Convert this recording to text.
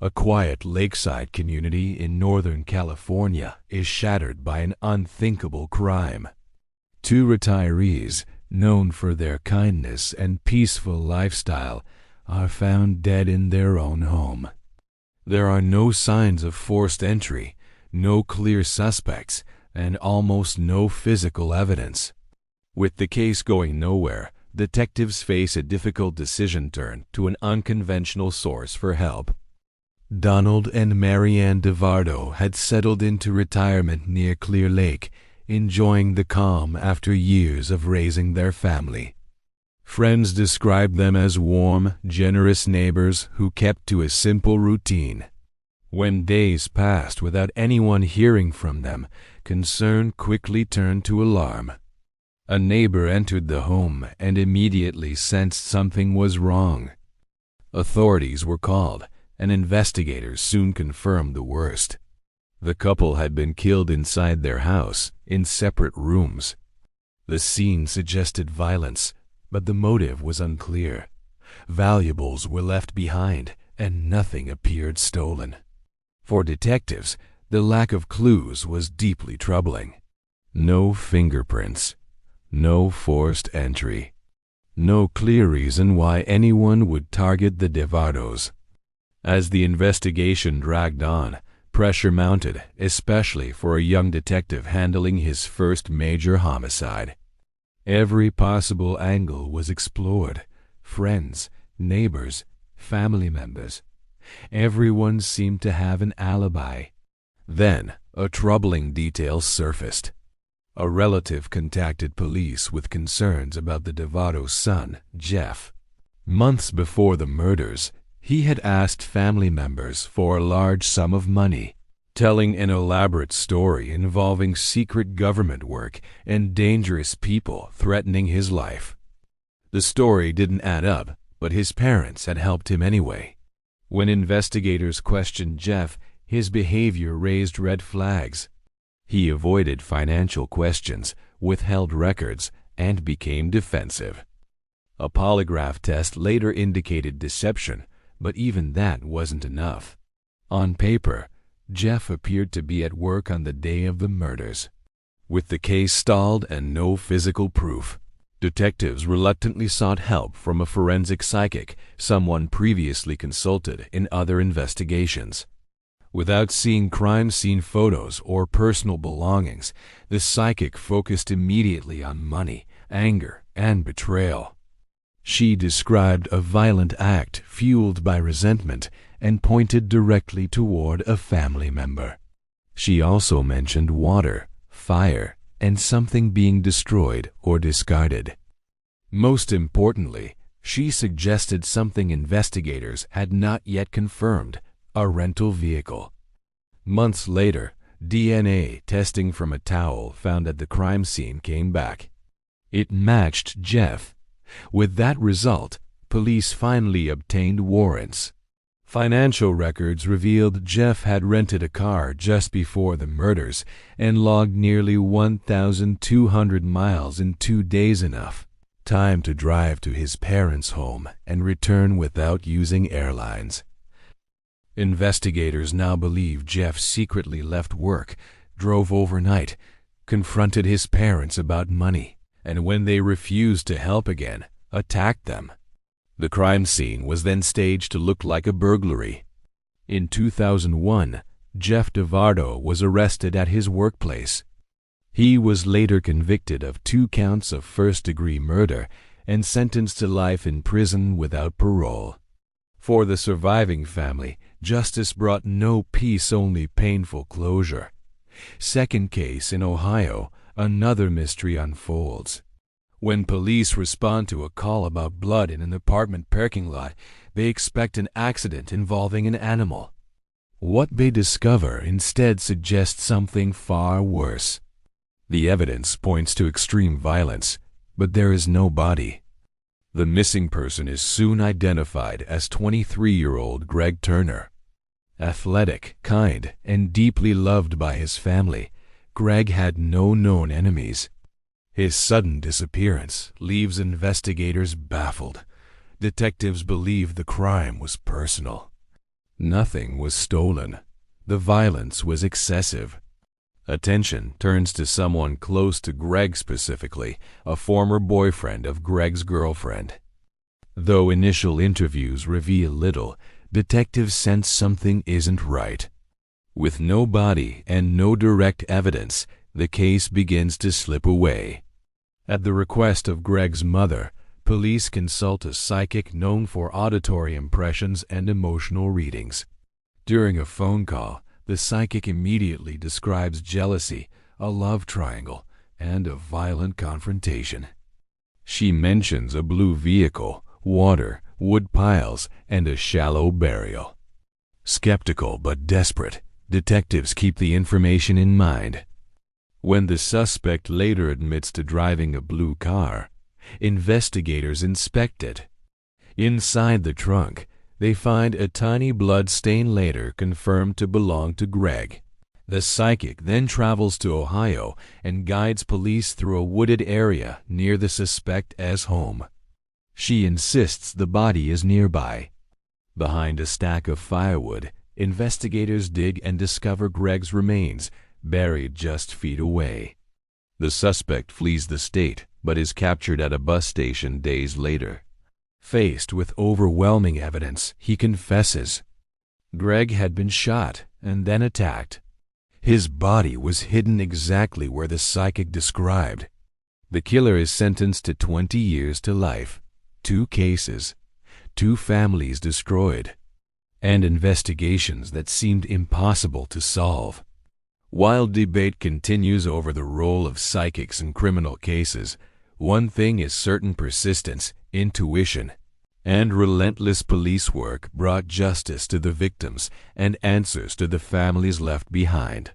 A quiet lakeside community in Northern California is shattered by an unthinkable crime. Two retirees, known for their kindness and peaceful lifestyle, are found dead in their own home. There are no signs of forced entry, no clear suspects, and almost no physical evidence. With the case going nowhere, detectives face a difficult decision: turn to an unconventional source for help. Donald and Marianne DeVardo had settled into retirement near Clear Lake, enjoying the calm after years of raising their family. Friends described them as warm, generous neighbors who kept to a simple routine. When days passed without anyone hearing from them, concern quickly turned to alarm. A neighbor entered the home and immediately sensed something was wrong. Authorities were called, and investigators soon confirmed the worst. The couple had been killed inside their house, in separate rooms. The scene suggested violence, but the motive was unclear. Valuables were left behind, and nothing appeared stolen. For detectives, the lack of clues was deeply troubling. No fingerprints, no forced entry, no clear reason why anyone would target the DeVardos. As the investigation dragged on, pressure mounted, especially for a young detective handling his first major homicide. Every possible angle was explored: friends, neighbors, family members. Everyone seemed to have an alibi. Then, a troubling detail surfaced. A relative contacted police with concerns about the DeVardo's son, Jeff. Months before the murders, he had asked family members for a large sum of money, telling an elaborate story involving secret government work and dangerous people threatening his life. The story didn't add up, but his parents had helped him anyway. When investigators questioned Jeff, his behavior raised red flags. He avoided financial questions, withheld records, and became defensive. A polygraph test later indicated deception, but even that wasn't enough. On paper, Jeff appeared to be at work on the day of the murders. With the case stalled and no physical proof, detectives reluctantly sought help from a forensic psychic, someone previously consulted in other investigations. Without seeing crime scene photos or personal belongings, the psychic focused immediately on money, anger, and betrayal. She described a violent act fueled by resentment and pointed directly toward a family member. She also mentioned water, fire, and something being destroyed or discarded. Most importantly, she suggested something investigators had not yet confirmed: a rental vehicle. Months later, DNA testing from a towel found at the crime scene came back. It matched Jeff. With that result, police finally obtained warrants. Financial records revealed Jeff had rented a car just before the murders and logged nearly 1,200 miles in 2 days, enough time to drive to his parents' home and return without using airlines. Investigators now believe Jeff secretly left work, drove overnight, confronted his parents about money, and when they refused to help again, attacked them. The crime scene was then staged to look like a burglary. In 2001, Jeff DeVardo was arrested at his workplace. He was later convicted of 2 counts of first-degree murder and sentenced to life in prison without parole. For the surviving family, justice brought no peace, only painful closure. Second case in Ohio, another mystery unfolds. When police respond to a call about blood in an apartment parking lot, they expect an accident involving an animal. What they discover instead suggests something far worse. The evidence points to extreme violence, but there is no body. The missing person is soon identified as 23-year-old Greg Turner. Athletic, kind, and deeply loved by his family, Greg had no known enemies. His sudden disappearance leaves investigators baffled. Detectives believe the crime was personal. Nothing was stolen. The violence was excessive. Attention turns to someone close to Greg specifically, a former boyfriend of Greg's girlfriend. Though initial interviews reveal little, detectives sense something isn't right. With no body and no direct evidence, the case begins to slip away. At the request of Greg's mother, police consult a psychic known for auditory impressions and emotional readings. During a phone call, the psychic immediately describes jealousy, a love triangle, and a violent confrontation. She mentions a blue vehicle, water, wood piles, and a shallow burial. Skeptical but desperate, detectives keep the information in mind. When the suspect later admits to driving a blue car, investigators inspect it. Inside the trunk, they find a tiny blood stain later confirmed to belong to Greg. The psychic then travels to Ohio and guides police through a wooded area near the suspect's home. She insists the body is nearby. Behind a stack of firewood, investigators dig and discover Greg's remains, buried just feet away. The suspect flees the state, but is captured at a bus station days later. Faced with overwhelming evidence, he confesses. Greg had been shot and then attacked. His body was hidden exactly where the psychic described. The killer is sentenced to 20 years to life, 2 cases, 2 families destroyed, and investigations that seemed impossible to solve. While debate continues over the role of psychics in criminal cases, one thing is certain: persistence, intuition, and relentless police work brought justice to the victims and answers to the families left behind.